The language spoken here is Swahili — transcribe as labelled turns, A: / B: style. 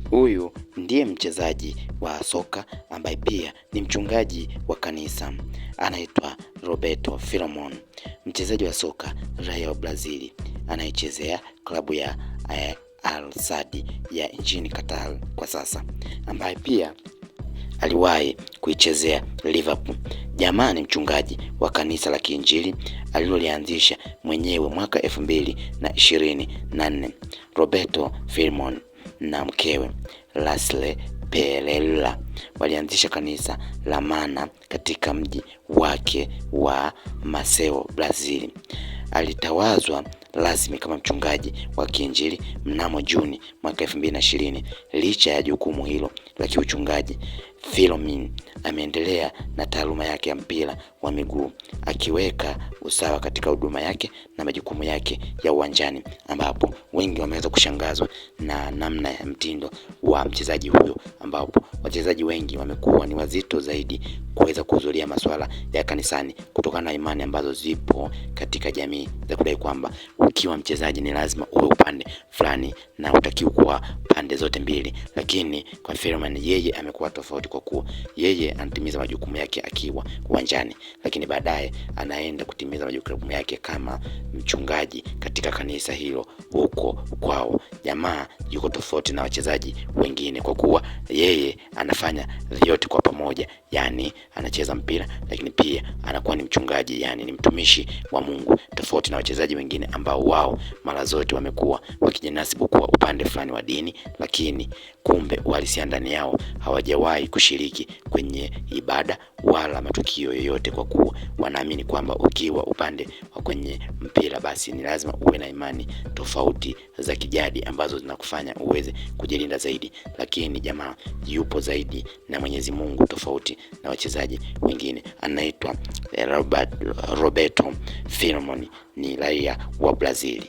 A: Huyu ndiye mchezaji wa soka ambaye pia ni mchungaji wa kanisa, anaitwa Roberto Firmino, mchezaji wa soka raia wa Brazil anayechezea klabu ya Al Sadd ya nchini Qatar kwa sasa, ambaye pia aliwahi kuichezea Liverpool. Jamaa ni mchungaji wa kanisa la Kiinjili alilolianzisha mwenyewe mwaka 2024. Roberto Firmino na mkewe Lasle Pereira walianzisha kanisa la Mana katika mji wake wa Maceió, Brazil. Alitawazwa rasmi kama mchungaji wa Kiinjili mnamo Juni mwaka 2020. Licha ya jukumu hilo la kiuchungaji, Firmino ameendelea na taaluma yake ya mpira wa miguu, akiweka usawa katika huduma yake na majukumu yake ya uwanjani, ambapo wengi wameweza kushangazwa na namna ya mtindo wa mchezaji huyo, ambapo wachezaji wengi wamekuwa ni wazito zaidi kuweza kuhudhuria masuala ya kanisani kutokana na imani ambazo zipo katika jamii za kudai kwamba ukiwa mchezaji ni lazima uwe upande fulani na utakiwa kuwa pande zote mbili. Lakini kwa Firmino, yeye amekuwa tofauti, kwa kuwa yeye anatimiza majukumu yake akiwa uwanjani, lakini baadaye anaenda kutimiza majukumu yake kama mchungaji katika kanisa hilo huko kwao. Jamaa yuko tofauti na wachezaji wengine kwa kuwa yeye anafanya vyote kwa pamoja, yani anacheza mpira lakini pia anakuwa ni mchungaji, yani ni mtumishi wa Mungu, tofauti na wachezaji wengine ambao wao mara zote wamekuwa wakijinasibu kuwa upande fulani wa dini, lakini kumbe uhalisia ndani yao hawajawahi kushiriki kwenye ibada wala matukio yoyote, kwa kuwa wanaamini kwamba ukiwa upande wa kwenye mpira basi ni lazima uwe na imani tofauti za kijadi ambazo zinakufanya uweze kujilinda zaidi. Lakini jamaa yupo zaidi na Mwenyezi Mungu, tofauti na wachezaji wengine. Anaitwa Roberto Firmino, ni raia wa Brazil.